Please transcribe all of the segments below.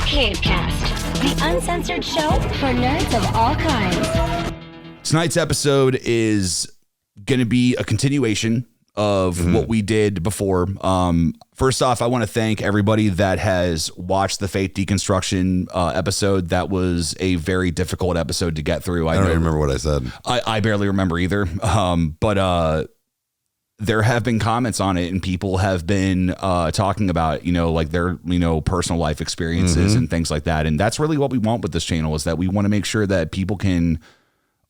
Cavecast, the uncensored show for nerds of all kinds. Tonight's episode is going to be a continuation of what we did before. First off, I want to thank everybody that has watched the Faith Deconstruction episode. That was a very difficult episode to get through. I don't even remember what I said. I barely remember either. But there have been comments on it, and people have been talking about, like their, personal life experiences and things like that. And that's really what we want with this channel, is that we want to make sure that people can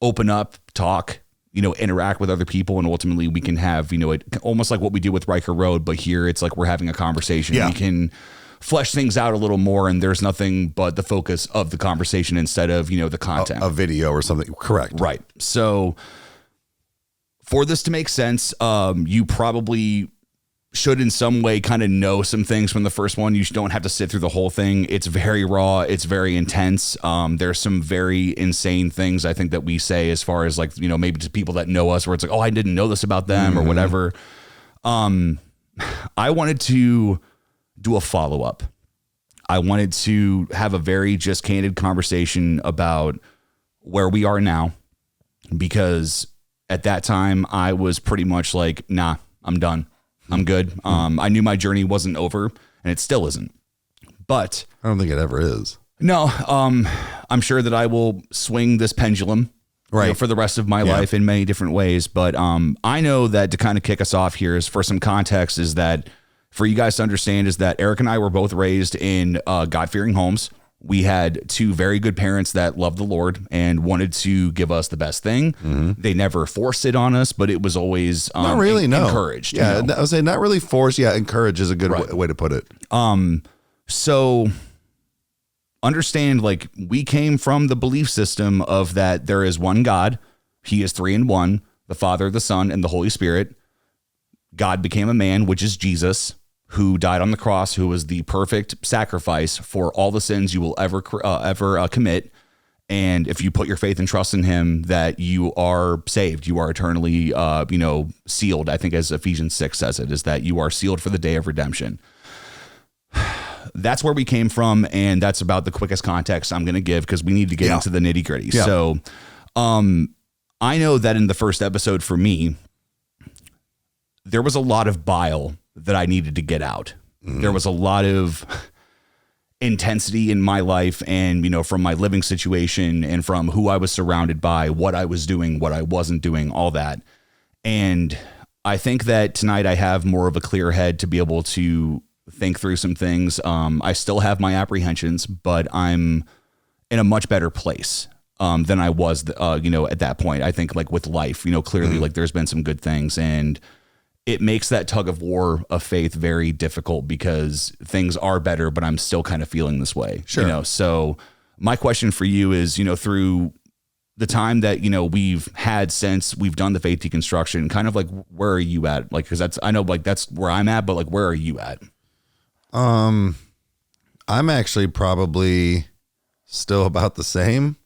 open up, talk, interact with other people, and ultimately we can have, it almost like what we do with Riker Road, but here it's like we're having a conversation. Yeah. We can flesh things out a little more, and there's nothing but the focus of the conversation instead of, the content. A video or something. Correct. Right. So for this to make sense, you probably should in some way kind of know some things from the first one. You don't have to sit through the whole thing. It's very raw. It's very intense. There's some very insane things I think that we say as far as like, maybe to people that know us where it's like, oh, I didn't know this about them or whatever. I wanted to do a follow-up. I wanted to have a very just candid conversation about where we are now, because at that time I was pretty much like, nah, I'm done. I'm good. I knew my journey wasn't over, and it still isn't. But I don't think it ever is. No, I'm sure that I will swing this pendulum for the rest of my life in many different ways. But I know that to kind of kick us off here is, for some context, is that for you guys to understand, is that Eric and I were both raised in God-fearing homes. We had two very good parents that loved the Lord and wanted to give us the best thing. They never forced it on us, but it was always not really encouraged. Yeah, I would say not really forced. Yeah, encourage is a good way to put it. So understand, like, we came from the belief system of that there is one God. He is three in one, the Father, the Son, and the Holy Spirit. God became a man, which is Jesus, who died on the cross, who was the perfect sacrifice for all the sins you will ever commit. And if you put your faith and trust in him, that you are saved, you are eternally, sealed. I think as Ephesians 6 says it, is that you are sealed for the day of redemption. That's where we came from. And that's about the quickest context I'm going to give, because we need to get into the nitty gritty. Yeah. So I know that in the first episode for me, there was a lot of bile that I needed to get out. There was a lot of intensity in my life, and, from my living situation and from who I was surrounded by, what I was doing, what I wasn't doing, all that. And I think that tonight I have more of a clear head to be able to think through some things. I still have my apprehensions, but I'm in a much better place than I was, at that point. I think, like, with life, clearly, like, there's been some good things, and it makes that tug of war of faith very difficult, because things are better, but I'm still kind of feeling this way. Sure. So my question for you is, through the time that, we've had since we've done the Faith Deconstruction, kind of like, where are you at? Like, cause I know, like, that's where I'm at, but like, where are you at? I'm actually probably still about the same.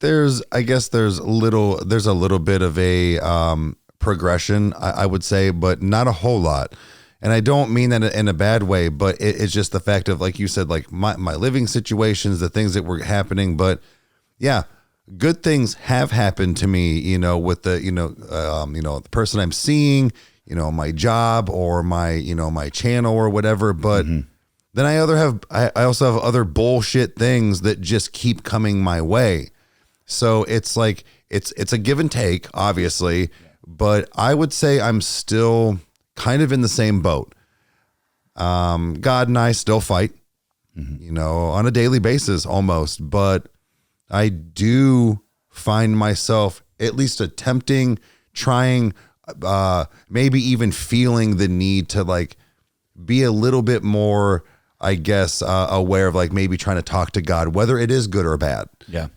There's a little bit of a, progression, I would say, but not a whole lot. And I don't mean that in a bad way, but it's just the fact of, like you said, like my living situations, the things that were happening. But yeah, good things have happened to me, with the, the person I'm seeing, my job or my, my channel or whatever. But then I also have other bullshit things that just keep coming my way. So it's like, it's a give and take, obviously. But I would say I'm still kind of in the same boat. God and I still fight, on a daily basis almost. But I do find myself at least attempting, trying, maybe even feeling the need to, like, be a little bit more, I guess, aware of, like, maybe trying to talk to God, whether it is good or bad. Yeah.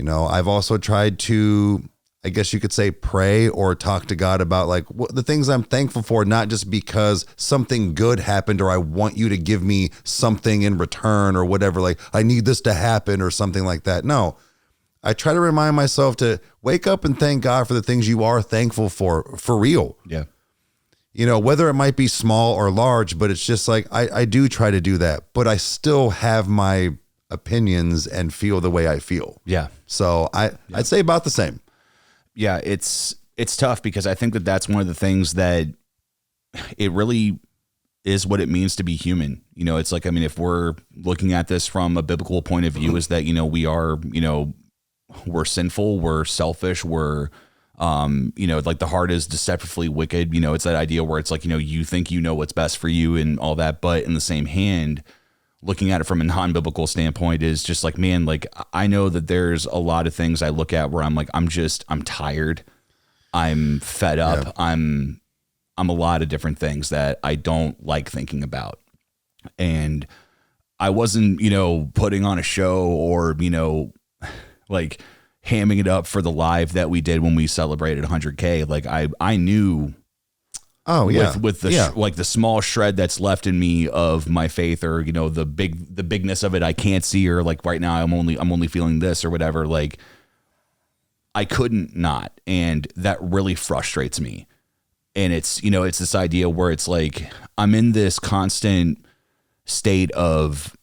I've also tried to, I guess you could say, pray or talk to God about, like, the things I'm thankful for, not just because something good happened or I want you to give me something in return or whatever, like I need this to happen or something like that. No, I try to remind myself to wake up and thank God for the things you are thankful for real. Yeah. you know, whether it might be small or large, but it's just like, I do try to do that, but I still have my opinions and feel the way I feel. Yeah. So I'd say about the same. Yeah. It's tough because I think that that's one of the things that it really is what it means to be human. You know, it's like, I mean, if we're looking at this from a biblical point of view, is that, you know, we are, you know, we're sinful, we're selfish, we're, you know, like the heart is deceptively wicked. You know, it's that idea where it's like, you know, you think you know what's best for you and all that. But in the same hand, looking at it from a non-biblical standpoint is just like, man, like I know that there's a lot of things I look at where I'm like, I'm tired. I'm fed up. Yeah. I'm a lot of different things that I don't like thinking about. And I wasn't, you know, putting on a show or, you know, like hamming it up for the live that we did when we celebrated 100K. Like I knew, with the like the small shred that's left in me of my faith, or, you know, the bigness of it I can't see, or like right now I'm only feeling this or whatever. Like I couldn't not, and that really frustrates me. And it's, you know, it's this idea where it's like I'm in this constant state of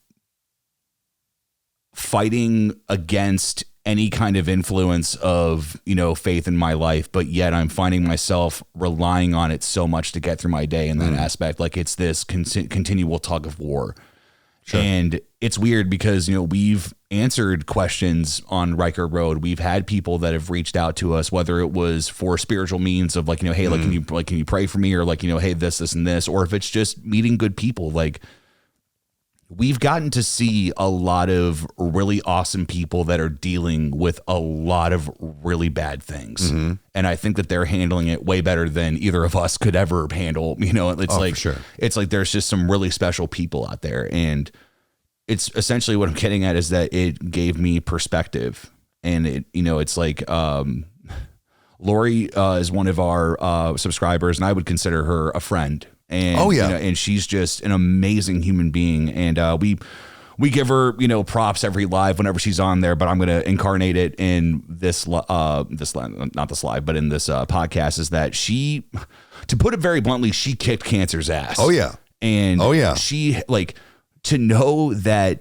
fighting against any kind of influence of, you know, faith in my life, but yet I'm finding myself relying on it so much to get through my day in that aspect. Like it's this continual tug of war. Sure. And it's weird because, you know, we've answered questions on Riker Road. We've had people that have reached out to us, whether it was for spiritual means of like, you know, hey, like, can you pray for me? Or like, you know, hey, this, and this, or if it's just meeting good people. Like we've gotten to see a lot of really awesome people that are dealing with a lot of really bad things. Mm-hmm. And I think that they're handling it way better than either of us could ever handle. You know, it's like, for sure. It's like, there's just some really special people out there. And it's essentially what I'm getting at is that it gave me perspective. And it, you know, it's like, Lori is one of our subscribers, and I would consider her a friend. And, you know, and she's just an amazing human being. And we give her, you know, props every live whenever she's on there. But I'm going to incarnate it in this not this live, but in this podcast, is that she, to put it very bluntly, she kicked cancer's ass. Oh yeah. And she, like, to know that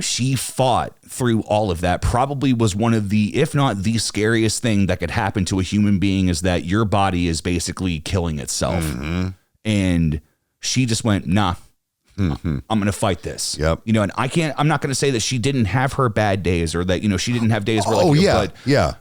she fought through all of that probably was one of the, if not the scariest thing that could happen to a human being, is that your body is basically killing itself. Mm-hmm. And she just went, nah, I'm going to fight this. Yep. You know, and I'm not going to say that she didn't have her bad days, or that, you know, she didn't have days where but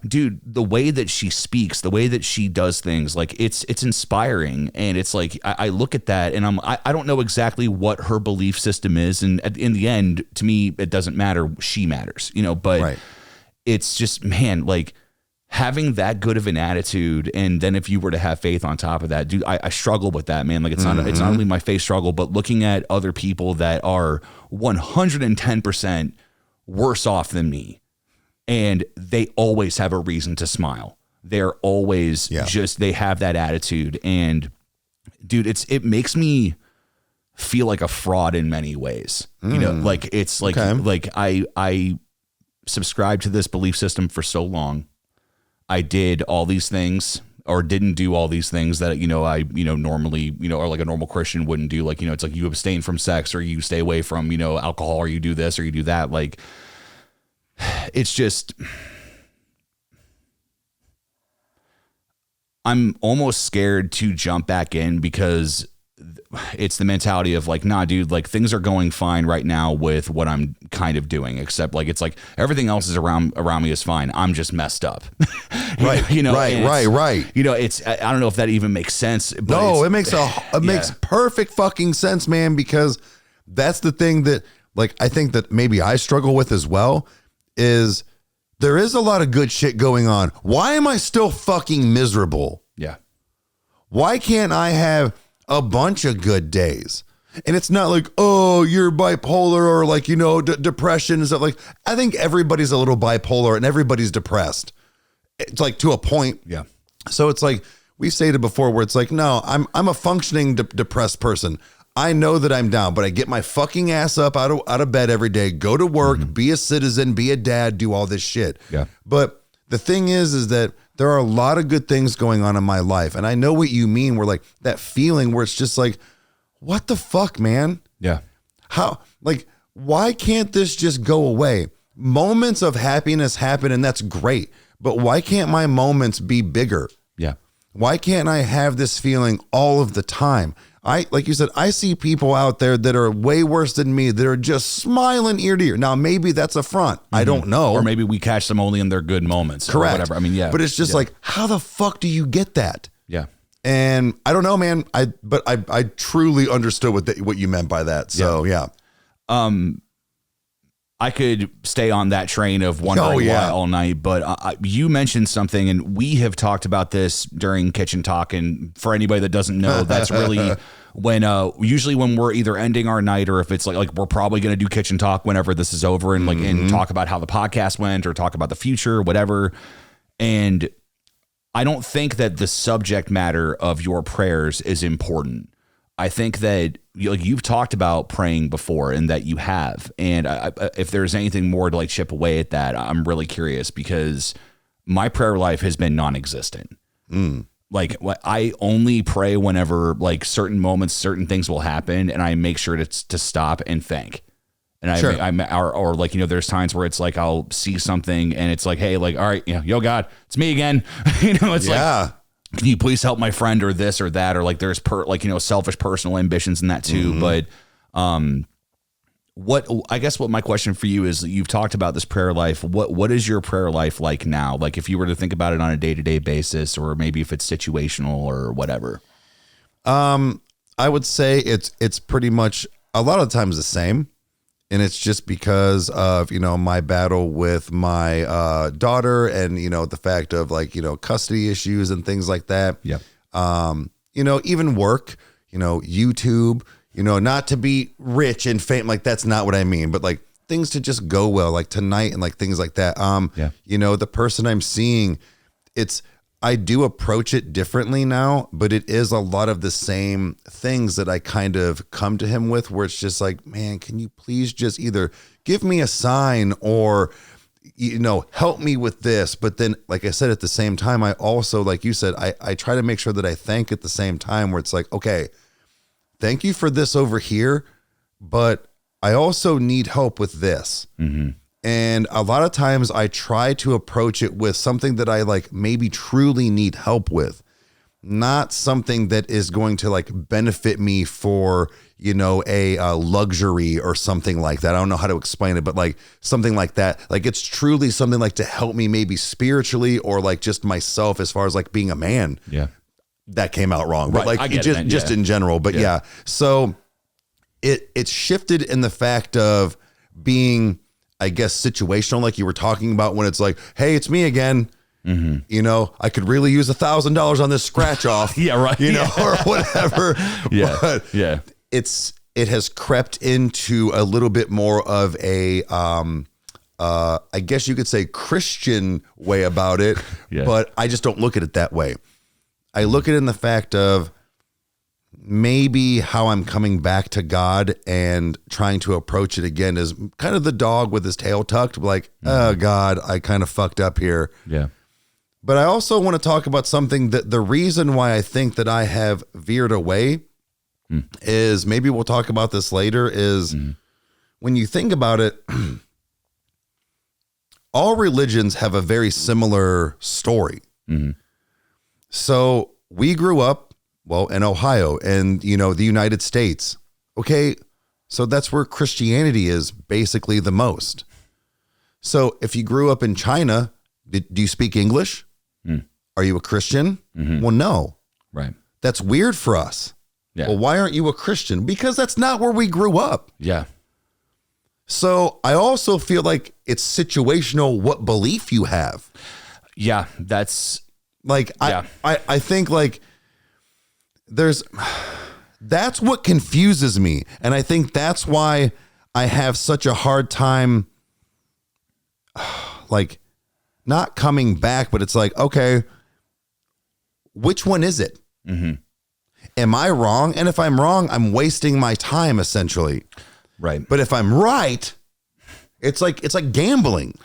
dude, the way that she speaks, the way that she does things, like it's inspiring. And it's like, I look at that and I don't know exactly what her belief system is. And in the end, to me, it doesn't matter. She matters, you know, but it's just, man, like having that good of an attitude. And then if you were to have faith on top of that, dude, I struggle with that, man. Like it's not only my faith struggle, but looking at other people that are 110% worse off than me. And they always have a reason to smile. They're always just, they have that attitude. And dude, it makes me feel like a fraud in many ways. You know, like it's like, like I subscribed to this belief system for so long. I did all these things, or didn't do all these things that, you know, I, you know, normally, you know, or like a normal Christian wouldn't do. Like, you know, it's like you abstain from sex, or you stay away from, you know, alcohol, or you do this or you do that. Like, it's just, I'm almost scared to jump back in, because it's the mentality of like, nah, dude, like things are going fine right now with what I'm kind of doing, except like, it's like everything else is around me is fine. I'm just messed up. Right. You know, right. You know, it's, I don't know if that even makes sense. But no, it makes perfect fucking sense, man, because that's the thing that, like, I think that maybe I struggle with as well, is there is a lot of good shit going on. Why am I still fucking miserable? Yeah. Why can't I have a bunch of good days? And it's not like, oh, you're bipolar, or like, you know, depression and stuff. Like, I think everybody's a little bipolar and everybody's depressed. It's like to a point. Yeah. So it's like we've stated before, where it's like, no, I'm a functioning depressed person. I know that I'm down, but I get my fucking ass up out of bed every day, go to work, be a citizen, be a dad, do all this shit. Yeah. But the thing is that there are a lot of good things going on in my life. And I know what you mean. Where like that feeling where it's just like, what the fuck, man? Yeah. How, like, why can't this just go away? Moments of happiness happen and that's great. But why can't my moments be bigger? Yeah. Why can't I have this feeling all of the time? Like you said, I see people out there that are way worse than me that are just smiling ear to ear. Now, maybe that's a front. I don't know. Or maybe we catch them only in their good moments. Correct. Or whatever. I mean, yeah. But it's just like, how the fuck do you get that? Yeah. And I don't know, man. I truly understood what you meant by that. So yeah. I could stay on that train of wondering why all night, but you mentioned something, and we have talked about this during Kitchen Talk. And for anybody that doesn't know, that's really when usually when we're either ending our night, or if it's like we're probably going to do Kitchen Talk whenever this is over, and and talk about how the podcast went or talk about the future, whatever. And I don't think that the subject matter of your prayers is important. I think that you've talked about praying before, and that you have. And if there's anything more to like chip away at that, I'm really curious, because my prayer life has been non-existent. Like I only pray whenever like certain moments, certain things will happen, and I make sure to stop and thank. And Sure. or like, there's times where it's like, I'll see something and it's like, hey, like, all right, yo, God, it's me again. It's like, can you please help my friend or this or that? Or like there's selfish personal ambitions in that too. But I guess what my question for you is, you've talked about this prayer life. What is your prayer life like now? Like if you were to think about it on a day-to-day basis, or maybe if it's situational or whatever. I would say it's pretty much a lot of times the same. And it's just because of, my battle with my daughter, and, the fact of like, custody issues and things like that. Yeah. Even work, YouTube, not to be rich and famous. Like, that's not what I mean, but like things to just go well, like tonight and like things like that. The person I'm seeing, I do approach it differently now, but it is a lot of the same things that I kind of come to him with, where it's just like, man, can you please just either give me a sign or, help me with this. But then, like I said, at the same time, I also, like you said, I try to make sure that I thank at the same time, where it's like, okay, thank you for this over here, but I also need help with this. And a lot of times I try to approach it with something that I like maybe truly need help with, not something that is going to like benefit me for, a luxury or something like that. I don't know how to explain it, but like something like that. Like it's truly something like to help me maybe spiritually, or like just myself as far as like being a man. Yeah. That came out wrong, but right. like just in general. But yeah. So it's shifted in the fact of being, I guess, situational, like you were talking about, when it's like, hey, it's me again. I could really use $1,000 on this scratch off. Yeah, right. Or whatever. Yeah. But yeah. It has crept into a little bit more of a, I guess you could say, Christian way about it. Yeah. But I just don't look at it that way. I look at it in the fact of maybe how I'm coming back to God and trying to approach it again is kind of the dog with his tail tucked, like, oh God, I kind of fucked up here. Yeah. But I also want to talk about something that the reason why I think that I have veered away is, maybe we'll talk about this later, is when you think about it, all religions have a very similar story. So we grew up, in Ohio and, the United States. Okay. So that's where Christianity is basically the most. So if you grew up in China, do you speak English? Are you a Christian? Well, no. Right. That's weird for us. Yeah. Well, why aren't you a Christian? Because that's not where we grew up. Yeah. So I also feel like it's situational what belief you have. Yeah. That's like, I think like that's what confuses me. And I think that's why I have such a hard time, like, not coming back, but it's like, okay, which one is it? Am I wrong? And if I'm wrong, I'm wasting my time essentially. right. But if I'm right, it's like gambling.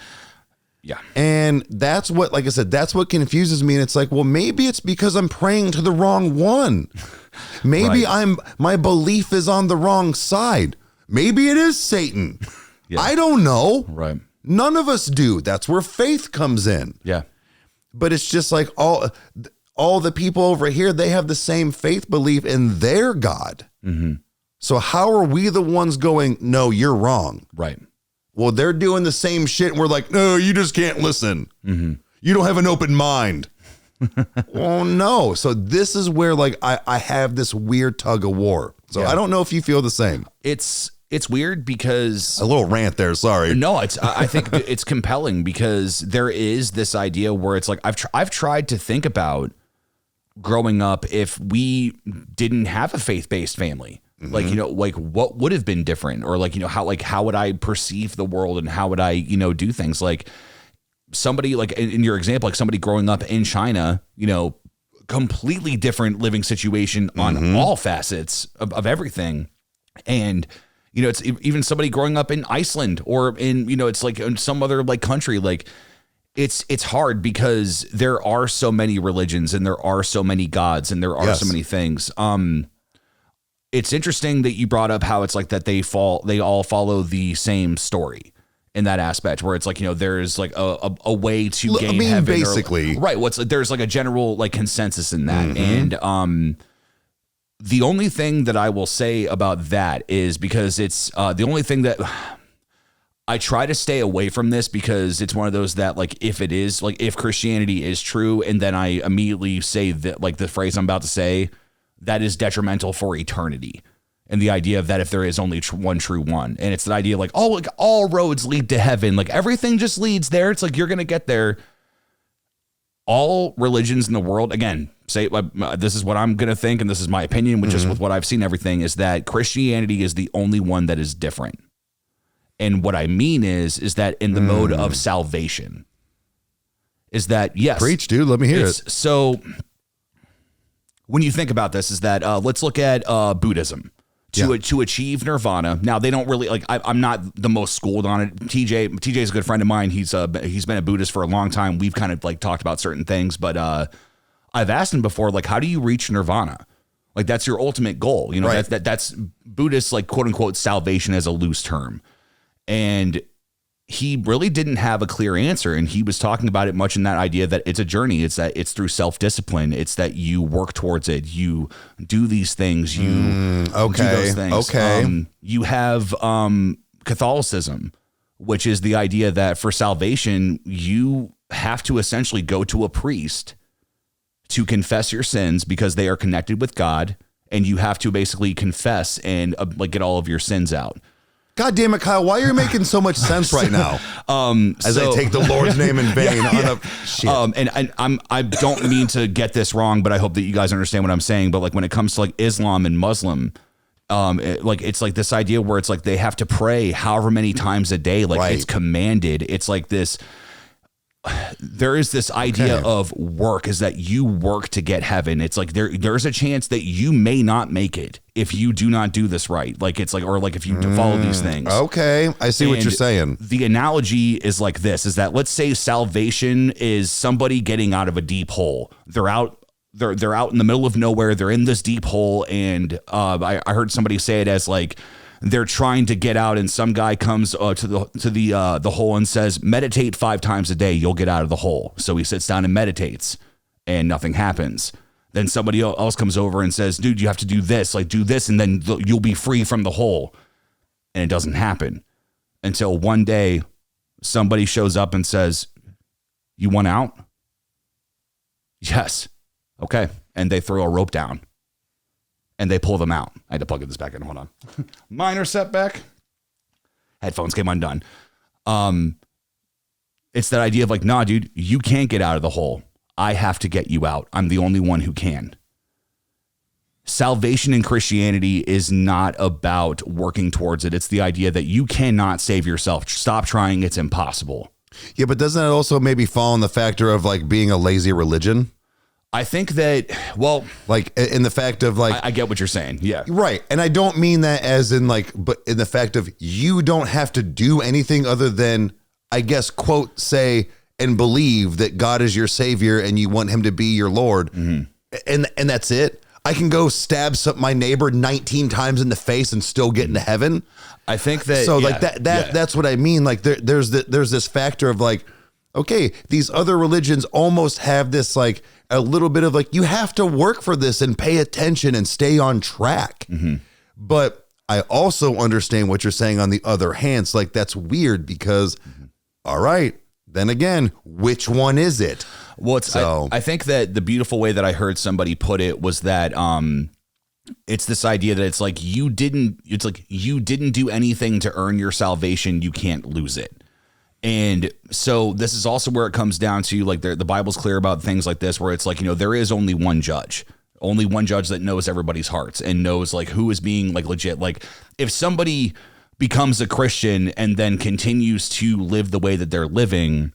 Yeah. And that's what, like I said, that's what confuses me. And it's like, well, maybe it's because I'm praying to the wrong one. Maybe my belief is on the wrong side. Maybe it is Satan. Yeah. I don't know. Right. None of us do. That's where faith comes in. Yeah. But it's just like all the people over here, they have the same faith belief in their God. Mm-hmm. So how are we the ones going, no, you're wrong? Right. Well, they're doing the same shit. And we're like, no, you just can't listen. Mm-hmm. You don't have an open mind. Well, no. So this is where like I have this weird tug of war. So I don't know if you feel the same. It's weird because a little rant there. Sorry. No, I think it's compelling because there is this idea where it's like I've tried to think about growing up if we didn't have a faith-based family. Mm-hmm. Like, like what would have been different, or like, how would I perceive the world and how would I, do things like somebody like in your example, like somebody growing up in China, completely different living situation on all facets of everything. And, it's even somebody growing up in Iceland or in, it's like in some other like country, like it's hard because there are so many religions and there are so many gods and there are so many things. It's interesting that you brought up how it's like that they all follow the same story in that aspect where it's like, there's like a way to gain heaven. Basically. Right. There's like a general like consensus in that. Mm-hmm. And the only thing that I will say about that is because it's the only thing that I try to stay away from this because it's one of those that like if it is like if Christianity is true and then I immediately say that like the phrase I'm about to say, that is detrimental for eternity. And the idea of that if there is only one true one. And it's the idea like, oh, like all roads lead to heaven. Like everything just leads there. It's like you're going to get there. All religions in the world, again, say this is what I'm going to think and this is my opinion, which is with what I've seen everything, is that Christianity is the only one that is different. And what I mean is that in the mode of salvation is that, yes. Preach, dude. Let me hear it. So when you think about this is that let's look at Buddhism to achieve nirvana. Now they don't really like, I'm not the most schooled on it. TJ is a good friend of mine. He's been a Buddhist for a long time. We've kind of like talked about certain things, but I've asked him before, like, how do you reach nirvana? Like that's your ultimate goal. Right. That's Buddhist, like quote unquote salvation as a loose term. And he really didn't have a clear answer. And he was talking about it much in that idea that it's a journey. It's that it's through self-discipline. It's that you work towards it. You do these things. You do those things. Okay. You have Catholicism, which is the idea that for salvation, you have to essentially go to a priest to confess your sins because they are connected with God. And you have to basically confess and like get all of your sins out. God damn it, Kyle, why are you making so much sense right now? As I take the Lord's name in vain. Shit. And I don't mean to get this wrong, but I hope that you guys understand what I'm saying. But like when it comes to like Islam and Muslim, it's like this idea where it's like they have to pray however many times a day. Like it's commanded. It's like this. There is this idea of work is that you work to get heaven. It's like there's a chance that you may not make it if you do not do this right. Like it's like, or like if you follow these things. Okay. I see what you're saying. The analogy is like this, is that let's say salvation is somebody getting out of a deep hole. They're out in the middle of nowhere. They're in this deep hole. And I heard somebody say it as like, they're trying to get out and some guy comes to the hole and says, meditate 5 times a day. You'll get out of the hole. So he sits down and meditates and nothing happens. Then somebody else comes over and says, dude, you have to do this, like do this. And then you'll be free from the hole. And it doesn't happen until one day somebody shows up and says, you want out? Yes. Okay. And they throw a rope down. And they pull them out. I had to plug this back in. Hold on. Minor setback. Headphones came undone. It's that idea of like, nah, dude, you can't get out of the hole. I have to get you out. I'm the only one who can. Salvation in Christianity is not about working towards it. It's the idea that you cannot save yourself. Stop trying. It's impossible. Yeah, but doesn't it also maybe fall in the factor of like being a lazy religion? I think that, well, like in the fact of like, I get what you're saying. Yeah. Right. And I don't mean that as in like, but in the fact of you don't have to do anything other than I guess, quote, say and believe that God is your savior and you want him to be your Lord. And that's it. I can go stab my neighbor 19 times in the face and still get into heaven. I think that so like that's what I mean. Like there's this factor of like, okay, these other religions almost have this like a little bit of like, you have to work for this and pay attention and stay on track. But I also understand what you're saying on the other hand. So like, that's weird because, all right, then again, which one is it? Well, I think that the beautiful way that I heard somebody put it was that it's this idea that it's like you didn't do anything to earn your salvation. You can't lose it. And so this is also where it comes down to like the Bible's clear about things like this, where it's like, there is only one judge that knows everybody's hearts and knows like who is being like legit. Like if somebody becomes a Christian and then continues to live the way that they're living,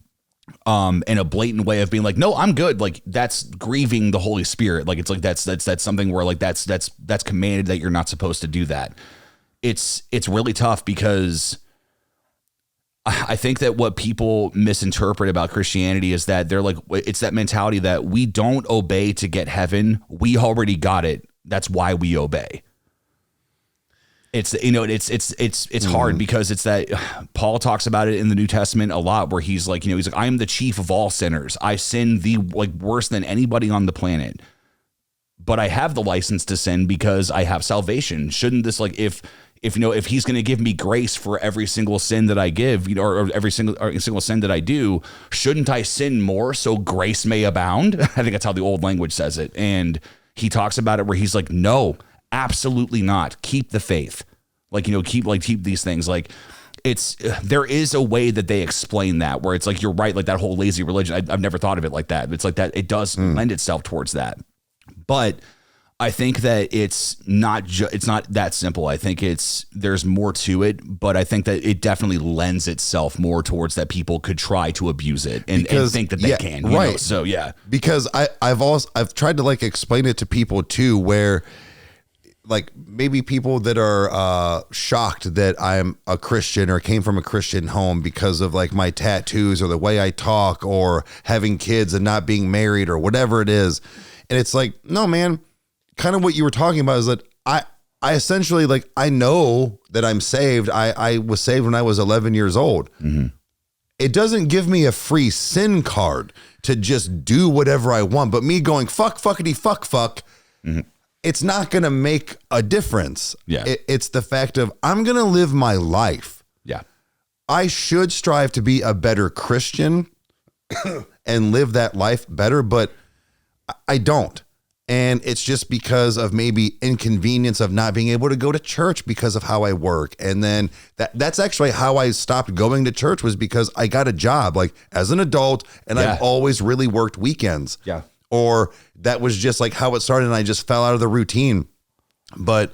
in a blatant way of being like, no, I'm good. Like that's grieving the Holy Spirit. Like, it's like, that's something where like, that's commanded that you're not supposed to do that. It's really tough because I think that what people misinterpret about Christianity is that they're like, it's that mentality that we don't obey to get heaven. We already got it. That's why we obey. It's, it's hard because it's that Paul talks about it in the New Testament a lot where he's like, I am the chief of all sinners. I sin worse than anybody on the planet, but I have the license to sin because I have salvation. Shouldn't this, like, if he's going to give me grace for every single sin that I give, or every single sin that I do, shouldn't I sin more so grace may abound? I think that's how the old language says it. And he talks about it where he's like, no, absolutely not. Keep the faith. Keep these things. Like there is a way that they explain that where it's like, you're right. Like that whole lazy religion. I've never thought of it like that. It's like that. It does lend itself towards that. But I think that it's not that simple. I think there's more to it, but I think that it definitely lends itself more towards that people could try to abuse it and think that they can. Right. So yeah. Because I've tried to like explain it to people too, where like maybe people that are shocked that I'm a Christian or came from a Christian home because of like my tattoos or the way I talk or having kids and not being married or whatever it is. And it's like, no, man, kind of what you were talking about is that I essentially, like, I know that I'm saved. I was saved when I was 11 years old. Mm-hmm. It doesn't give me a free sin card to just do whatever I want, but me going fuckity fuck. Mm-hmm. It's not going to make a difference. Yeah. It's the fact of I'm going to live my life. Yeah. I should strive to be a better Christian and live that life better, but I don't. And it's just because of maybe inconvenience of not being able to go to church because of how I work. And then that's actually how I stopped going to church, was because I got a job like as an adult and I've always really worked weekends. Yeah. Or that was just like how it started and I just fell out of the routine. But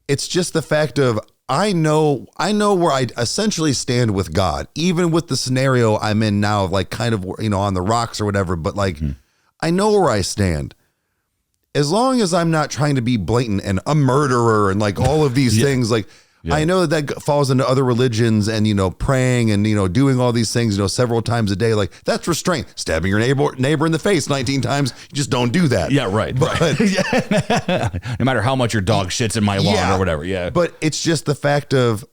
it's just the fact of I know where I essentially stand with God, even with the scenario I'm in now, like kind of, on the rocks or whatever. But like, I know where I stand. As long as I'm not trying to be blatant and a murderer and like all of these things, like I know that falls into other religions and, praying and, doing all these things, several times a day, like that's restraint. Stabbing your neighbor in the face 19 times. You just don't do that. Yeah. Right. Right. No matter how much your dog shits in my lawn or whatever. Yeah. But it's just the fact of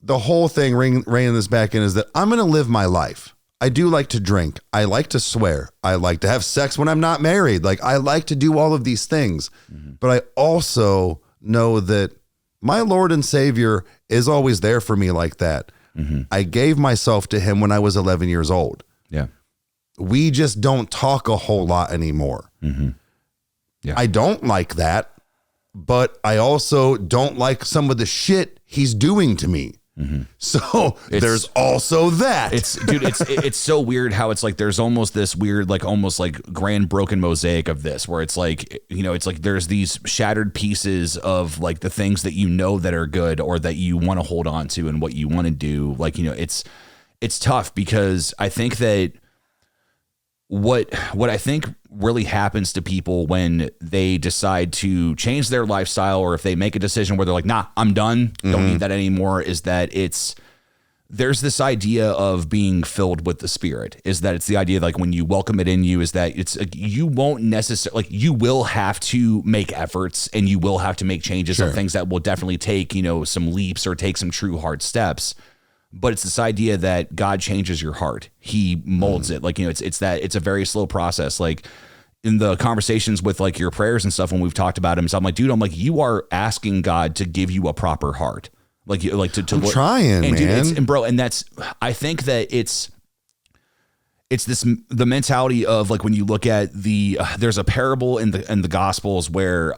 the whole thing reining this back in is that I'm going to live my life. I do like to drink. I like to swear. I like to have sex when I'm not married. Like I like to do all of these things, but I also know that my Lord and Savior is always there for me like that. I gave myself to him when I was 11 years old. Yeah. We just don't talk a whole lot anymore. Yeah. I don't like that, but I also don't like some of the shit he's doing to me. So there's also that. It's so weird how it's like there's almost this weird, like almost like grand broken mosaic of this, where it's like, it's like there's these shattered pieces of like the things that that are good or that you want to hold on to and what you want to do. Like, it's tough because I think that what I think really happens to people when they decide to change their lifestyle, or if they make a decision where they're like, nah, I'm done, don't need that anymore, is that there's this idea of being filled with the Spirit, is that it's the idea like when you welcome it in you, is that it's like you won't necessarily, like you will have to make efforts and you will have to make changes on things that will definitely take, some leaps or take some true hard steps. But it's this idea that God changes your heart. He molds it. Like, it's a very slow process. Like in the conversations with like your prayers and stuff, when we've talked about him, so I'm like, dude, you are asking God to give you a proper heart. Like to I'm trying, and man. Dude, and that's, I think that it's the mentality of like, when you look at there's a parable in the Gospels where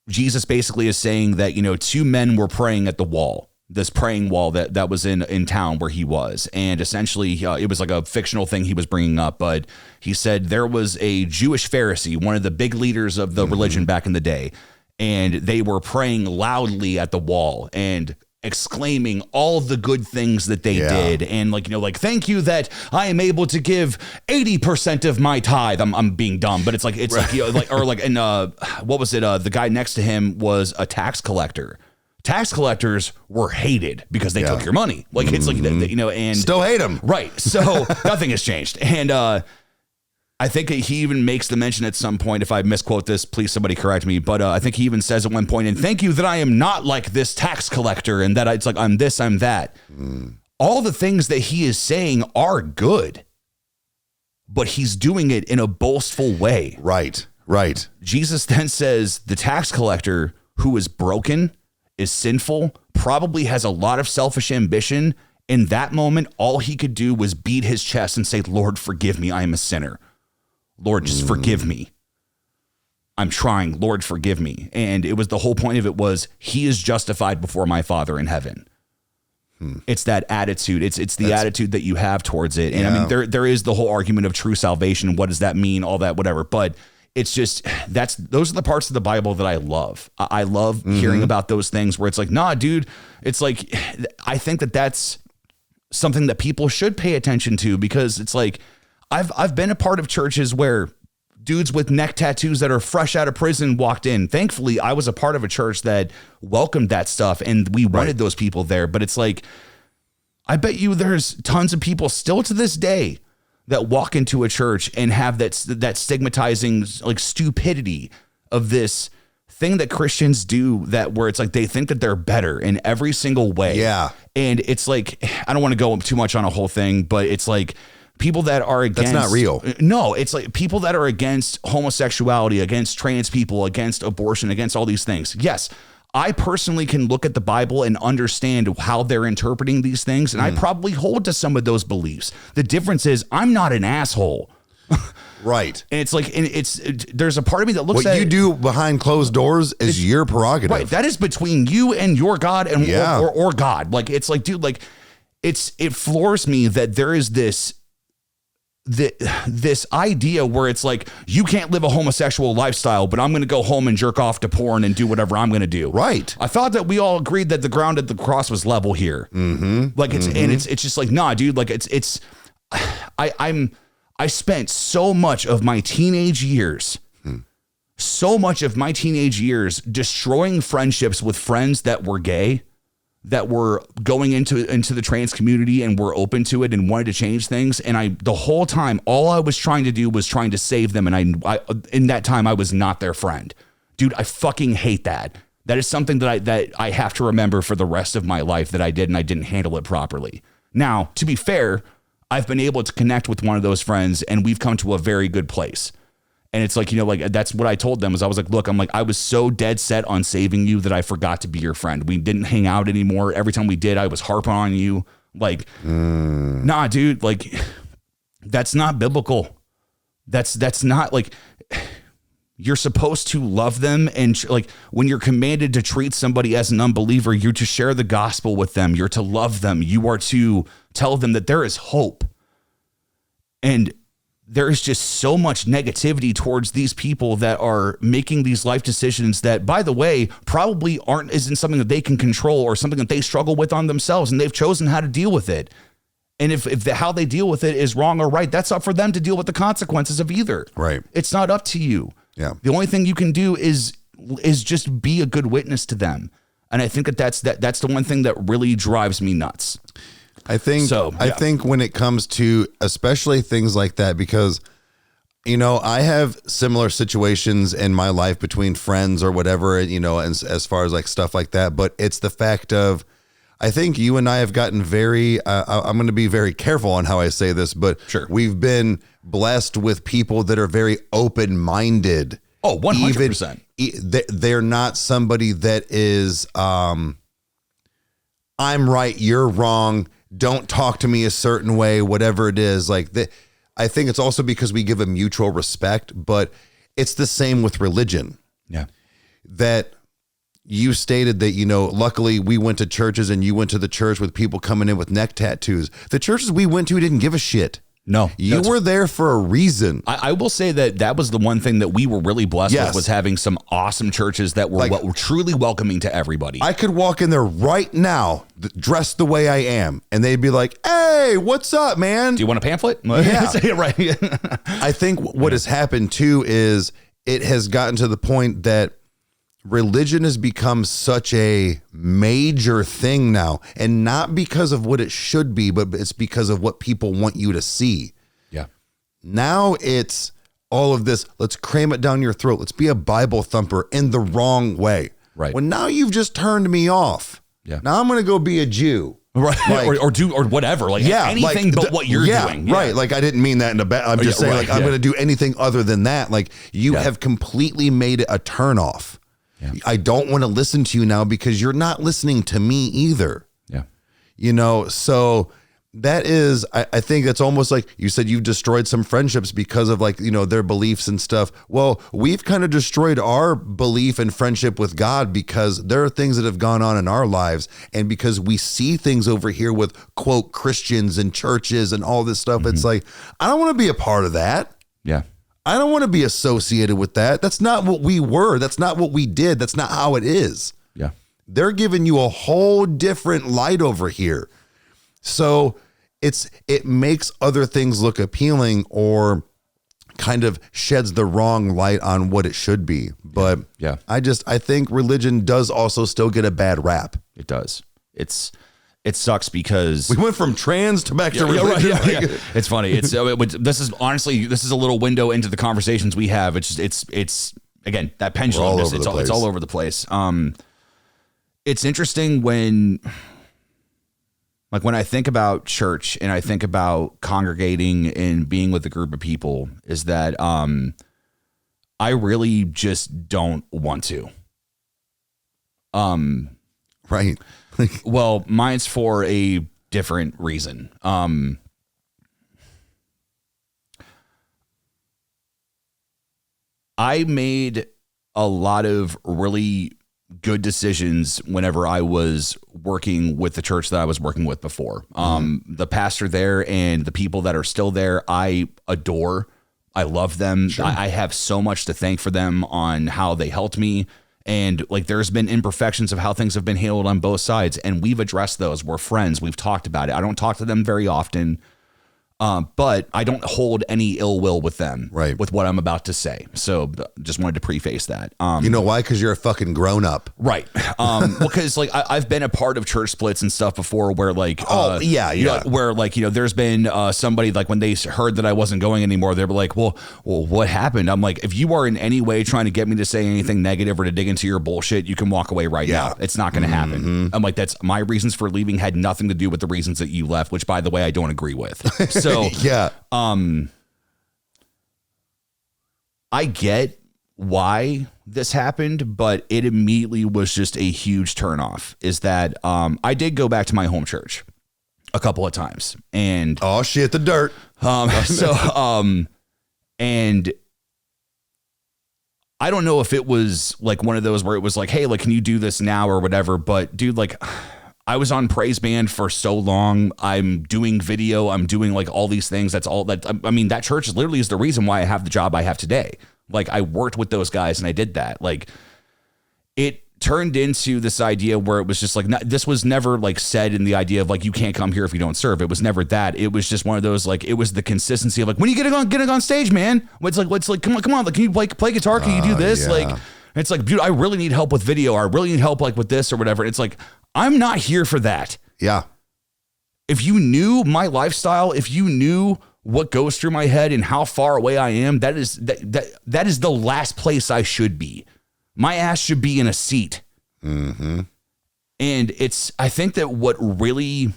Jesus basically is saying that, two men were praying at the wall, this praying wall that was in town where he was. And essentially it was like a fictional thing he was bringing up, but he said there was a Jewish Pharisee, one of the big leaders of the religion back in the day. And they were praying loudly at the wall and exclaiming all the good things that they did. And thank you that I am able to give 80% of my tithe. I'm being dumb, but it's like, what was it? The guy next to him was a tax collector. Tax collectors were hated because they took your money. Like, it's like, and still hate them. Right. So nothing has changed. And, I think he even makes the mention at some point, if I misquote this, please somebody correct me, but I think he even says at one point, and thank you that I am not like this tax collector and that it's like, I'm this, I'm that. All the things that he is saying are good, but he's doing it in a boastful way. Right. Jesus then says the tax collector, who is broken, is sinful, probably has a lot of selfish ambition. In that moment, all he could do was beat his chest and say, Lord, forgive me. I am a sinner. Lord, just forgive me. I'm trying. Lord, forgive me. And it was the whole point of it was he is justified before my Father in heaven. It's that attitude. It's the attitude that you have towards it. And I mean, there is the whole argument of true salvation. What does that mean? All that, whatever. But it's just, those are the parts of the Bible that I love. I love hearing about those things where it's like, nah, dude, it's like, I think that's something that people should pay attention to, because it's like, I've been a part of churches where dudes with neck tattoos that are fresh out of prison walked in. Thankfully, I was a part of a church that welcomed that stuff and we wanted those people there. But it's like, I bet you there's tons of people still to this day that walk into a church and have that stigmatizing like stupidity of this thing that Christians do, that where it's like they think that they're better in every single way. Yeah. And it's like, I don't want to go too much on a whole thing, but it's like, people that are against, that's not real. No, it's like people that are against homosexuality, against trans people, against abortion, against all these things. Yes, I personally can look at the Bible and understand how they're interpreting these things. And I probably hold to some of those beliefs. The difference is I'm not an asshole. Right. And it's like, there's a part of me that looks at what you do behind closed doors is your prerogative. Right. That is between you and your God and or God. Like, it's like, dude, like it floors me that there is this idea where it's like, you can't live a homosexual lifestyle, but I'm going to go home and jerk off to porn and do whatever I'm going to do. Right. I thought that we all agreed that the ground at the cross was level here. Like and it's just like, nah, dude, like I spent so much of my teenage years, destroying friendships with friends that were gay, that were going into the trans community and were open to it and wanted to change things. And the whole time, all I was trying to do was trying to save them. And I in that time, I was not their friend. Dude, I fucking hate that. That is something that I have to remember for the rest of my life, that I did, and I didn't handle it properly. Now, to be fair, I've been able to connect with one of those friends and we've come to a very good place. And it's like, that's what I told them, is I was like, look, I was so dead set on saving you that I forgot to be your friend. We didn't hang out anymore. Every time we did, I was harping on you. Like, nah, dude, like that's not biblical. That's not like, you're supposed to love them. And like when you're commanded to treat somebody as an unbeliever, you're to share the gospel with them. You're to love them. You are to tell them that there is hope. And there is just so much negativity towards these people that are making these life decisions that, by the way, probably isn't something that they can control or something that they struggle with on themselves, and they've chosen how to deal with it. And if how they deal with it is wrong or right, that's up for them to deal with the consequences of either. Right. It's not up to you. Yeah. The only thing you can do is just be a good witness to them. And I think that's the one thing that really drives me nuts. I think when it comes to especially things like that, because, you know, I have similar situations in my life between friends or whatever, you know, as far as like stuff like that. But it's the fact of, I think you and I have gotten very, I'm going to be very careful on how I say this, but sure, we've been blessed with people that are very open-minded. Oh, 100%. They're not somebody that is, I'm right, you're wrong. Don't talk to me a certain way, whatever it is. Like I think it's also because we give a mutual respect, but it's the same with religion. Yeah. That you stated that, you know, luckily we went to churches and you went to the church with people coming in with neck tattoos. The churches we went to didn't give a shit. No, you were there for a reason. I will say that was the one thing that we were really blessed with, was having some awesome churches that were truly welcoming to everybody. I could walk in there right now, dressed the way I am, and they'd be like, "Hey, what's up, man? Do you want a pamphlet?" Yeah, right. I think what has happened too is it has gotten to the point that religion has become such a major thing now, and not because of what it should be, but it's because of what people want you to see. Yeah. Now it's all of this, let's cram it down your throat. Let's be a Bible thumper in the wrong way. Right. Well, now you've just turned me off. Yeah. Now I'm going to go be a Jew. Right. Like, or whatever. Like anything but what you're doing. Yeah. Right. Like I didn't mean that in a bad, I'm just saying like I'm going to do anything other than that. Like you have completely made it a turn off. Yeah. I don't want to listen to you now because you're not listening to me either. Yeah. You know, so that is, I think that's almost like you said, you've destroyed some friendships because of like, you know, their beliefs and stuff. Well, we've kind of destroyed our belief and friendship with God because there are things that have gone on in our lives. And because we see things over here with quote Christians and churches and all this stuff, it's like, I don't want to be a part of that. Yeah. I don't want to be associated with that. That's not what we were. That's not what we did. That's not how it is. Yeah. They're giving you a whole different light over here. So it makes other things look appealing or kind of sheds the wrong light on what it should be. But yeah. I think religion does also still get a bad rap. It does. It sucks because we went from trans to back to religion. Right, yeah. It's funny. This is a little window into the conversations we have. It's again, that pendulum. It's all over the place. It's interesting when I think about church and I think about congregating and being with a group of people, is that I really just don't want to. Right. Well, mine's for a different reason. I made a lot of really good decisions whenever I was working with the church that I was working with before. The pastor there and the people that are still there, I adore. I love them. Sure. I have so much to thank for them on how they helped me. And like, there's been imperfections of how things have been handled on both sides, and we've addressed those. We're friends. We've talked about it. I don't talk to them very often, but I don't hold any ill will with them, right, with what I'm about to say. So just wanted to preface that. You know why? Because you're a fucking grown up. Right. Because like I've been a part of church splits and stuff before where like, where like, you know, there's been somebody like when they heard that I wasn't going anymore, they were like, well, what happened? I'm like, if you are in any way trying to get me to say anything negative or to dig into your bullshit, you can walk away right now. It's not going to happen. I'm like, that's my reasons for leaving had nothing to do with the reasons that you left, which by the way, I don't agree with. So yeah. I get why this happened, but it immediately was just a huge turnoff. Is that I did go back to my home church a couple of times, and oh shit, the dirt. And I don't know if it was like one of those where it was like, hey, like, can you do this now or whatever? But dude, like, I was on praise band for so long. I'm doing video. I'm doing like all these things. That's all that, I mean, that church literally is the reason why I have the job I have today. Like, I worked with those guys and I did that. Like, it turned into this idea where it was just like, this was never like said in the idea of like, you can't come here if you don't serve. It was never that. It was just one of those, like, it was the consistency of like, when are you getting on stage, man? It's like, come on. Like, can you play guitar? Can you do this? Yeah. Like, And it's like, dude, I really need help with video. Or I really need help like with this or whatever. And it's like, I'm not here for that. Yeah. If you knew my lifestyle, if you knew what goes through my head and how far away I am, that is the last place I should be. My ass should be in a seat. Mm-hmm. And I think that what really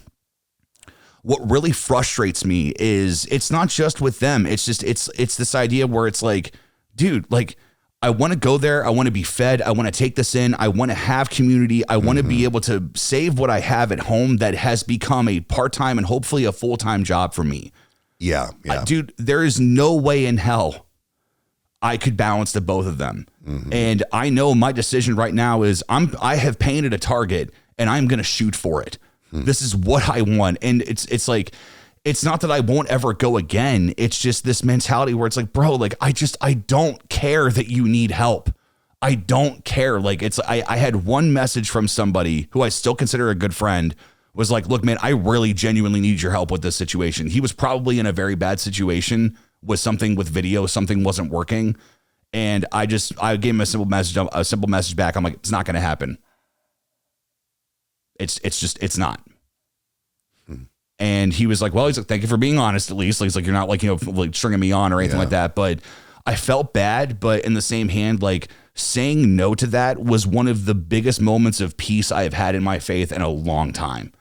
frustrates me is it's not just with them. It's just, it's this idea where it's like, dude, like, I want to go there. I want to be fed. I want to take this in. I want to have community. I want to be able to save what I have at home that has become a part-time and hopefully a full-time job for me. Yeah. Yeah. Dude, there is no way in hell I could balance the both of them. Mm-hmm. And I know my decision right now is I have painted a target and I'm going to shoot for it. This is what I want. And it's like, it's not that I won't ever go again. It's just this mentality where it's like, bro, like, I don't care that you need help. I don't care. Like, I had one message from somebody who I still consider a good friend, was like, look, man, I really genuinely need your help with this situation. He was probably in a very bad situation with something with video, something wasn't working. And I gave him a simple message back. I'm like, it's not going to happen. It's not. And he was like, well, he's like, thank you for being honest, at least. Like, he's like, you're not like, like stringing me on or anything like that. But I felt bad, but in the same hand, like, saying no to that was one of the biggest moments of peace I have had in my faith in a long time.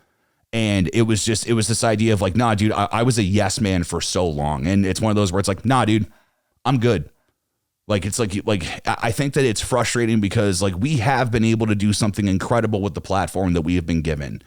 And it was this idea of like, nah, dude, I was a yes man for so long. And it's one of those where it's like, nah, dude, I'm good. Like, it's like I think that it's frustrating because like we have been able to do something incredible with the platform that we have been given.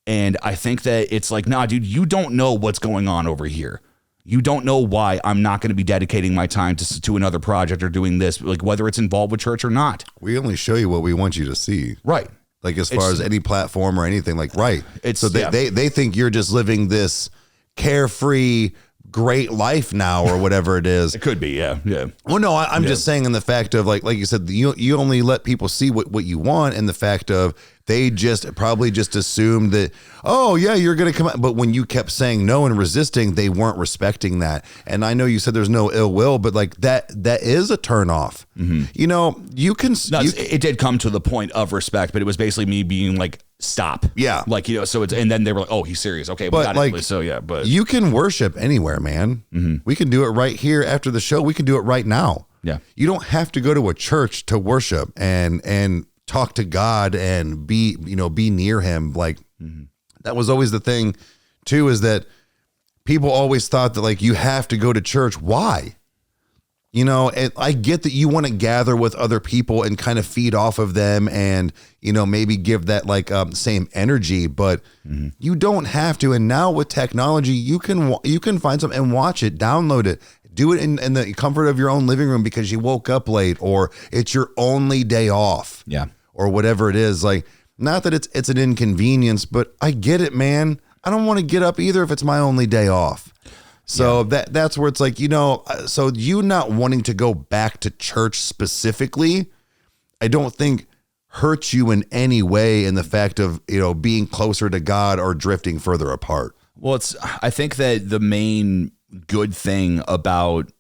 And I think that it's like, nah, dude, you don't know what's going on over here. You don't know why I'm not going to be dedicating my time to another project or doing this, like whether it's involved with church or not. We only show you what we want you to see. Right. Like as far as any platform or anything, like, right. So they think you're just living this carefree, great life now or whatever it is. It could be. Yeah. Yeah. Well, no, I'm just saying in the fact of like you said, you only let people see what you want, and the fact of they probably just assumed that, oh yeah, you're going to come out. But when you kept saying no and resisting, they weren't respecting that. And I know you said there's no ill will, but like that is a turn off. Mm-hmm. You know, it did come to the point of respect, but it was basically me being like, stop. Yeah. Like, so and then they were like, oh, he's serious. Okay. But like, so yeah, but you can worship anywhere, man. Mm-hmm. We can do it right here after the show. We can do it right now. Yeah. You don't have to go to a church to worship and talk to God and be near him. Like that was always the thing too, is that people always thought that like you have to go to church. Why? And I get that you want to gather with other people and kind of feed off of them and, maybe give that like same energy, but you don't have to. And now with technology, you can find something and watch it, download it, do it in the comfort of your own living room because you woke up late or it's your only day off. Yeah. Or whatever it is. Like, not that it's an inconvenience, but I get it, man. I don't want to get up either if it's my only day off. So that's where it's like, so you not wanting to go back to church specifically, I don't think hurts you in any way in the fact of, being closer to God or drifting further apart. Well, I think that the main good thing about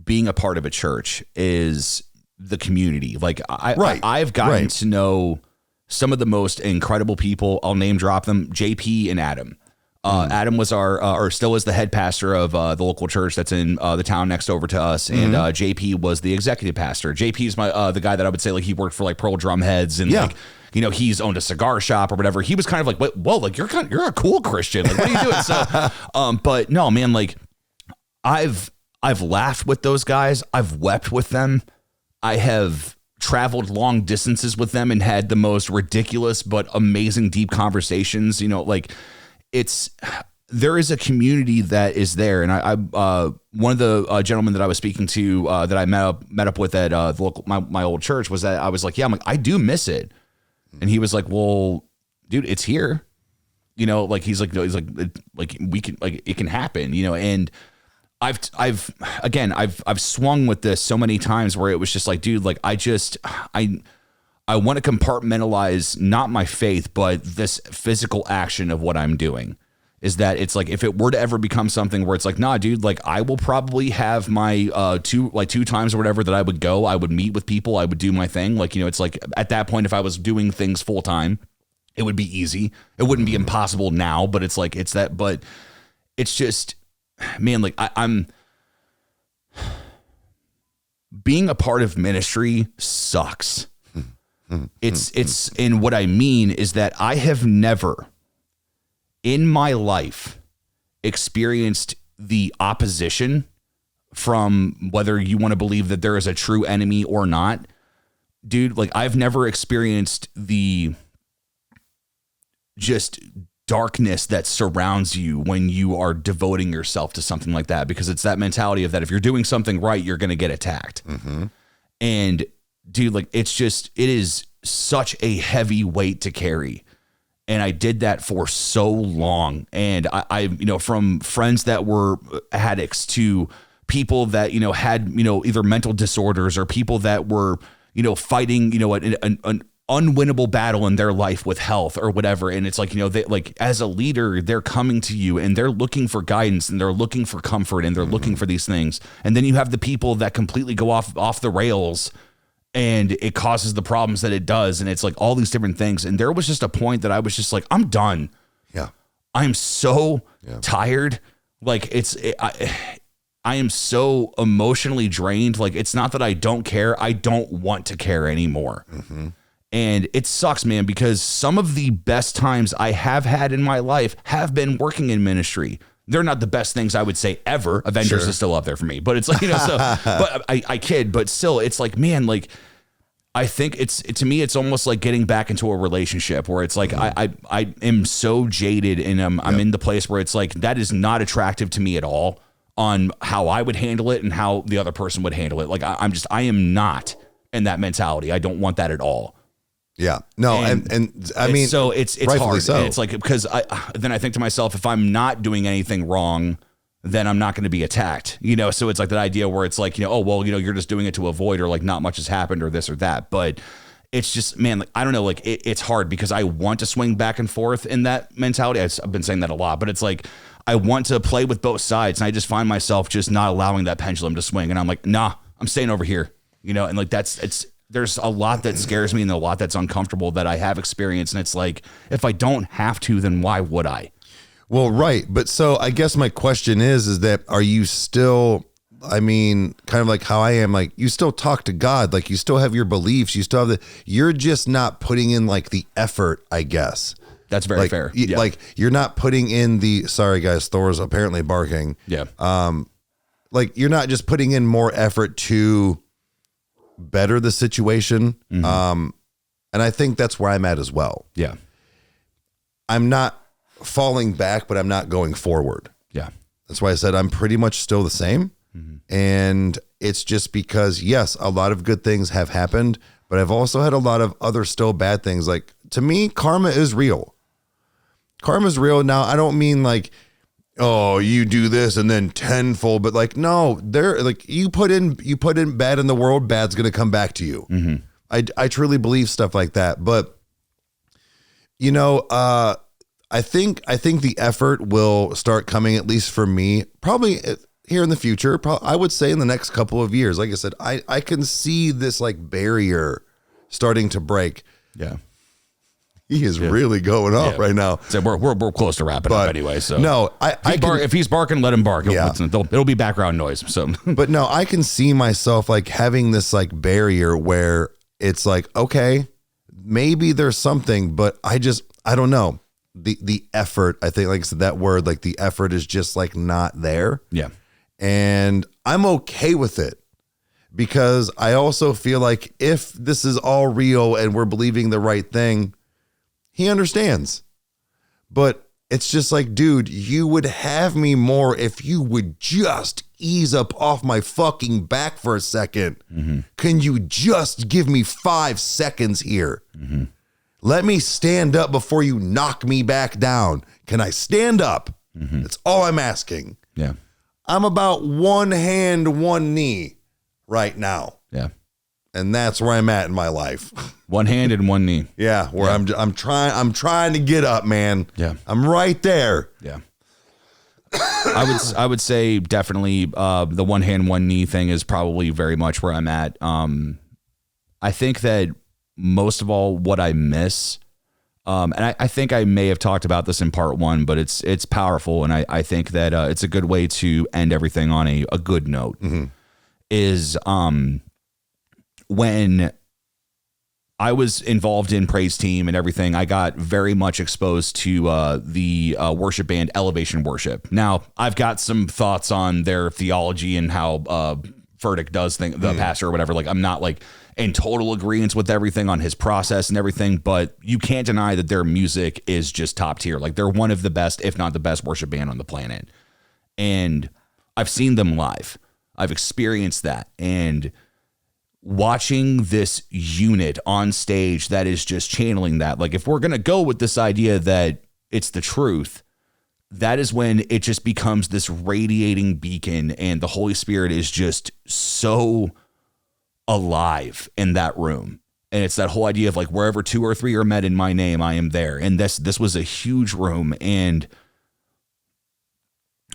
being a part of a church is the community. Like I've gotten to know some of the most incredible people. I'll name drop them: JP and Adam. Adam was or still is the head pastor of the local church that's in the town next over to us, and JP was the executive pastor. JP is the guy that I would say like he worked for like Pearl Drumheads and like he's owned a cigar shop or whatever. He was kind of like, whoa, like you're a cool Christian. Like, what are you doing? So, but no, man, like I've laughed with those guys. I've wept with them. I have traveled long distances with them and had the most ridiculous but amazing deep conversations. Like there is a community that is there. And I one of the gentlemen that I was speaking to that I met up with at the local, my old church was that I was like, I'm like, I do miss it. And he was like, well, dude, it's here. Like he's like we can, like it can happen, and I've swung with this so many times where it was just like, dude, like I want to compartmentalize not my faith, but this physical action of what I'm doing. is that it's like, if it were to ever become something where it's like, nah, dude, like I will probably have my two times or whatever that I would meet with people, I would do my thing. Like, you know, it's like at that point, if I was doing things full time, it would be easy. It wouldn't be impossible now, but it's like, but it's just, man, like I'm being a part of ministry sucks. And what I mean is that I have never in my life experienced the opposition from whether you want to believe that there is a true enemy or not, dude. Like I've never experienced the just darkness that surrounds you when you are devoting yourself to something like that, because it's that mentality of that if you're doing something right, you're going to get attacked. And dude, like it is such a heavy weight to carry. And I did that for so long. And I you know, from friends that were addicts to people that, you know, had, you know, either mental disorders or people that were, you know, fighting, you know, an unwinnable battle in their life with health or whatever. And it's like, you know, they like as a leader, they're coming to you and they're looking for guidance and they're looking for comfort and they're looking for these things. And then you have the people that completely go off the rails and it causes the problems that it does. And it's like all these different things. And there was just a point that I was just like, I'm done. Yeah. I'm so tired. Like I am so emotionally drained. Like, it's not that I don't care. I don't want to care anymore. And it sucks, man, because some of the best times I have had in my life have been working in ministry. They're not the best things I would say ever. Avengers is still up there for me, but it's like, you know, so, but I kid, but still it's like, man, like, I think to me, it's almost like getting back into a relationship where it's like, I am so jaded and I'm in the place where it's like, that is not attractive to me at all on how I would handle it and how the other person would handle it. Like I am not in that mentality. I don't want that at all. Yeah, no. And I mean, so it's hard. So. And it's like, because then I think to myself, if I'm not doing anything wrong, then I'm not going to be attacked, you know? So it's like that idea where it's like, you know, oh, well, you know, you're just doing it to avoid, or like not much has happened or this or that. But it's just, man, like, I don't know, like it's hard because I want to swing back and forth in that mentality. I've been saying that a lot, but it's like, I want to play with both sides. And I just find myself just not allowing that pendulum to swing. And I'm like, nah, I'm staying over here, you know? And like, there's a lot that scares me and a lot that's uncomfortable that I have experienced. And it's like, if I don't have to, then why would I? Well, right. But so I guess my question is that are you still, I mean, kind of like how I am, like you still talk to God, like you still have your beliefs, you still have you're just not putting in like the effort, I guess. That's very fair. Yeah. Like you're not putting in sorry guys, Thor's apparently barking. Yeah. Like you're not just putting in more effort to better the situation. And I think that's where I'm at as well. Yeah. I'm not falling back, but I'm not going forward. Yeah. That's why I said I'm pretty much still the same. And it's just because, yes, a lot of good things have happened, but I've also had a lot of other still bad things. Like, to me, karma is real. Karma is real. Now, I don't mean like, oh, you do this and then tenfold, but like, no, they're like, you put in bad in the world, bad's going to come back to you. I truly believe stuff like that. But, you know, I think the effort will start coming, at least for me, probably here in the future. I would say in the next couple of years. Like I said, I can see this like barrier starting to break. Yeah. He is really going off right now. So we're close to wrapping up anyway. So no, if he's barking, let him bark. It'll be background noise. So, but no, I can see myself like having this like barrier where it's like, okay, maybe there's something, but I don't know. The effort, I think, like I said, that word, like the effort is just like not there. Yeah. And I'm okay with it because I also feel like if this is all real and we're believing the right thing, he understands. But it's just like, dude, you would have me more if you would just ease up off my fucking back for a second. Can you just give me 5 seconds here? Let me stand up before you knock me back down. Can I stand up? That's all I'm asking. Yeah. I'm about one hand, one knee right now. Yeah. And that's where I'm at in my life. One hand and one knee. Yeah. Where I'm trying to get up, man. Yeah. I'm right there. Yeah. I would say definitely the one hand, one knee thing is probably very much where I'm at. I think that most of all what I miss, and I think I may have talked about this in part one, but it's powerful. And I think that it's a good way to end everything on a good note is when I was involved in praise team and everything, I got very much exposed to the worship band Elevation Worship. Now, I've got some thoughts on their theology and how Furtick does think the pastor or whatever. Like, I'm not like in total agreement with everything on his process and everything, but you can't deny that their music is just top tier. Like, they're one of the best, if not the best worship band on the planet. And I've seen them live. I've experienced that. And watching this unit on stage that is just channeling that, like, if we're going to go with this idea that it's the truth, that is when it just becomes this radiating beacon and the Holy Spirit is just so alive in that room. And it's that whole idea of like, wherever 2 or 3 are met in my name, I am there. And this was a huge room. And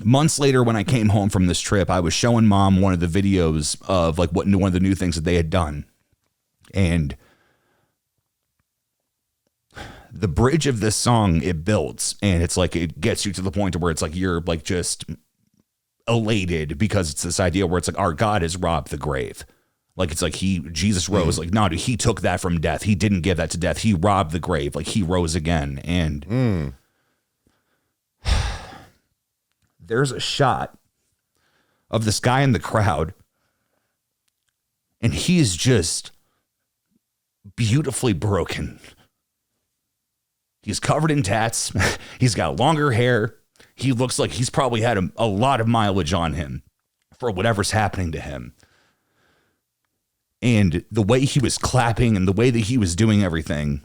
months later, when I came home from this trip, I was showing Mom one of the videos of like one of the new things that they had done. And the bridge of this song, it builds and it's like, it gets you to the point where it's like, you're like just elated because it's this idea where it's like, our God has robbed the grave. Like, it's like Jesus rose. Like, no, dude, he took that from death. He didn't give that to death. He robbed the grave. Like, he rose again. And there's a shot of this guy in the crowd, and he's just beautifully broken. He's covered in tats. He's got longer hair. He looks like he's probably had a lot of mileage on him for whatever's happening to him. And the way he was clapping and the way that he was doing everything,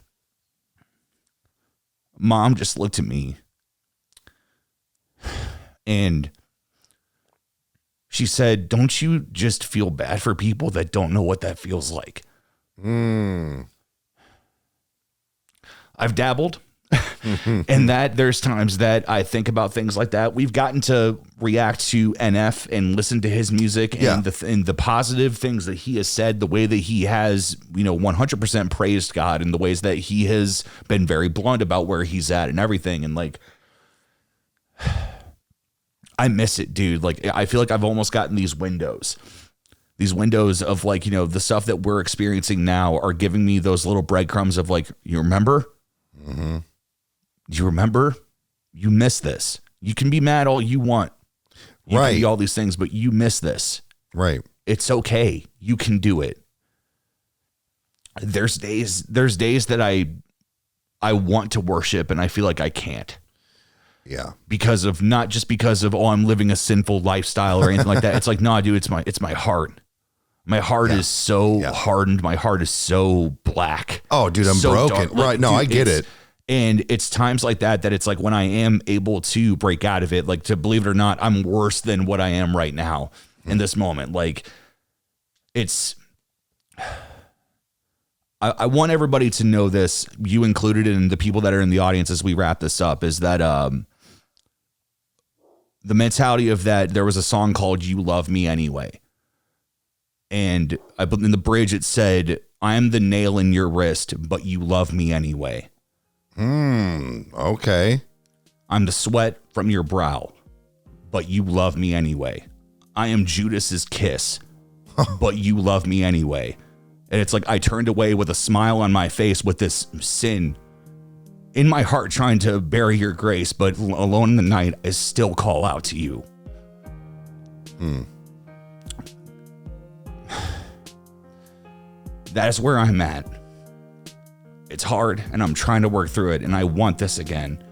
Mom just looked at me and she said, "Don't you just feel bad for people that don't know what that feels like?" I've dabbled in that. There's times that I think about things like that. We've gotten to react to NF and listen to his music and the positive things that he has said, the way that he has, 100% praised God in the ways that he has been very blunt about where he's at and everything. And like, I miss it, dude. Like, I feel like I've almost gotten these windows of like, the stuff that we're experiencing now are giving me those little breadcrumbs of like, you remember? Do you remember? You missed this. You can be mad all you want. You can be all these things, but you miss this. Right. It's okay. You can do it. There's days that I want to worship and I feel like I can't. Yeah. Because of not just because of, I'm living a sinful lifestyle or anything like that. It's like, nah, dude, it's my heart. My heart is so hardened. My heart is so black. Oh, dude, I'm so broken. Dark. Right. No, dude, I get it. And it's times like that it's like when I am able to break out of it, like, to believe it or not, I'm worse than what I am right now in this moment. Like, it's, I want everybody to know this, you included, and the people that are in the audience as we wrap this up, is that the mentality of that there was a song called "You Love Me Anyway." And in the bridge, it said, "I am the nail in your wrist, but you love me anyway." Okay. "I'm the sweat from your brow, but you love me anyway. I am Judas's kiss, but you love me anyway." And it's like I turned away with a smile on my face with this sin in my heart trying to bury your grace, but alone in the night, I still call out to you. That's where I'm at. It's hard, and I'm trying to work through it, and I want this again.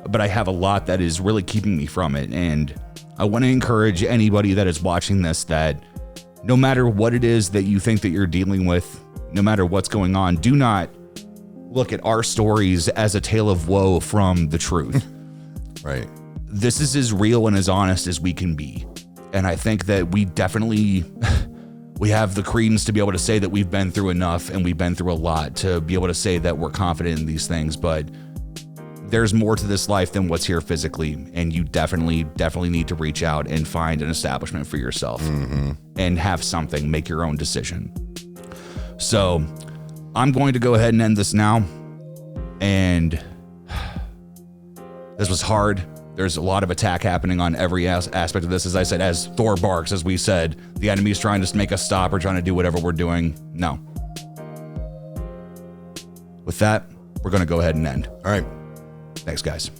But I have a lot that is really keeping me from it, and I want to encourage anybody that is watching this that no matter what it is that you think that you're dealing with, no matter what's going on, do not look at our stories as a tale of woe from the truth. Right. This is as real and as honest as we can be. And I think that we definitely... we have the credence to be able to say that we've been through enough and we've been through a lot to be able to say that we're confident in these things. But there's more to this life than what's here physically, and you definitely need to reach out and find an establishment for yourself and have something, make your own decision. So I'm going to go ahead and end this now. And this was hard. There's a lot of attack happening on every aspect of this. As I said, as Thor barks, as we said, the enemy's trying to make us stop or trying to do whatever we're doing. No. With that, we're going to go ahead and end. All right. Thanks, guys.